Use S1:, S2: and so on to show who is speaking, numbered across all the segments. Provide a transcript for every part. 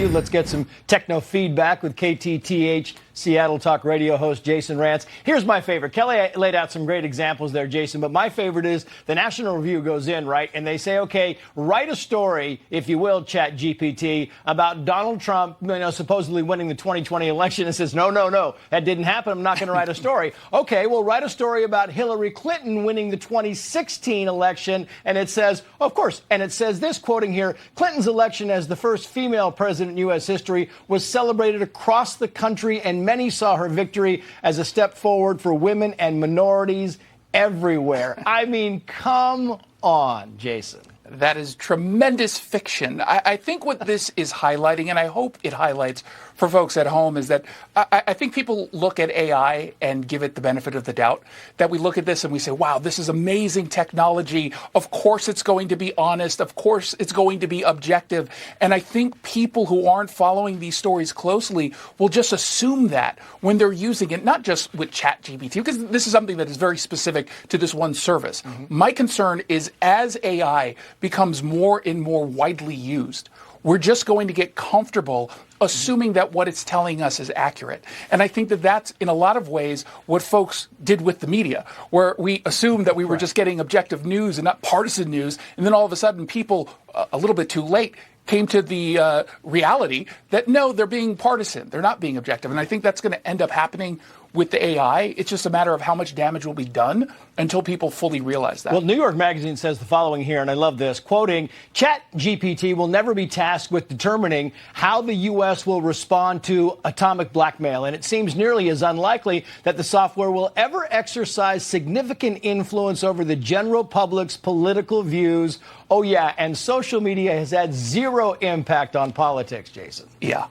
S1: you. Let's get some techno feedback with KTTH Seattle Talk Radio host Jason Rantz. Here's my favorite. Kelly laid out some great examples there, Jason, but my favorite is the National Review goes in, right, and they say, okay, write a story, if you will, Chat GPT, about Donald Trump, supposedly winning the 2020 election, and says, no, that didn't happen. I'm not going to write a story. Okay, well, write a story about Hillary Clinton winning the 2016 election, and it says, of course, and it says this, quoting here, Clinton's election as the first female president in U.S. history was celebrated across the country, and many saw her victory as a step forward for women and minorities everywhere. I mean, come on, Jason.
S2: That is tremendous fiction. I think what this is highlighting, and I hope it highlights for folks at home, is that I think people look at AI and give it the benefit of the doubt, that we look at this and we say, wow, this is amazing technology. Of course it's going to be honest. Of course it's going to be objective. And I think people who aren't following these stories closely will just assume that when they're using it, not just with ChatGPT, because this is something that is very specific to this one service. Mm-hmm. My concern is as AI becomes more and more widely used, we're just going to get comfortable assuming that what it's telling us is accurate. And I think that that's, in a lot of ways, what folks did with the media, where we assumed that we were just getting objective news and not partisan news, and then all of a sudden people, a little bit too late, came to the reality that, no, they're being partisan. They're not being objective. And I think that's going to end up happening with the AI. It's just a matter of how much damage will be done until people fully realize that.
S1: Well, New York Magazine says the following here, and I love this, quoting, ChatGPT will never be tasked with determining how the U.S. will respond to atomic blackmail, and it seems nearly as unlikely that the software will ever exercise significant influence over the general public's political views. Oh, yeah, and social media has had zero impact on politics, Jason.
S2: Yeah.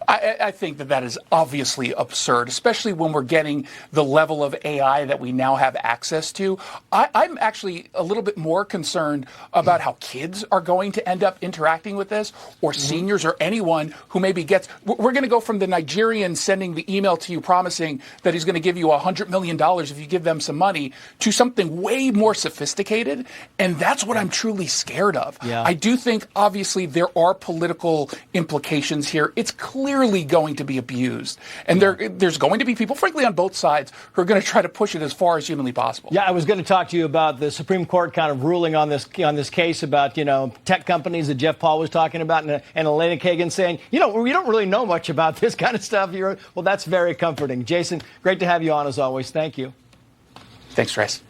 S2: I think that is obviously absurd, especially when we're getting the level of AI that we now have access to. I'm actually a little bit more concerned about how kids are going to end up interacting with this, or seniors, or anyone who maybe gets... We're going to go from the Nigerian sending the email to you promising that he's going to give you $100 million if you give them some money, to something way more sophisticated, and that's what I'm truly scared of.
S1: Yeah.
S2: I do think, obviously, there are political implications here. It's clearly going to be abused. And there's going to be people, frankly, on both sides who are going to try to push it as far as humanly possible.
S1: Yeah, I was going to talk to you about the Supreme Court kind of ruling on this case about, tech companies that Jeff Paul was talking about, and Elena Kagan saying, we don't really know much about this kind of stuff. Well, that's very comforting. Jason, great to have you on as always. Thank you.
S2: Thanks, Trace.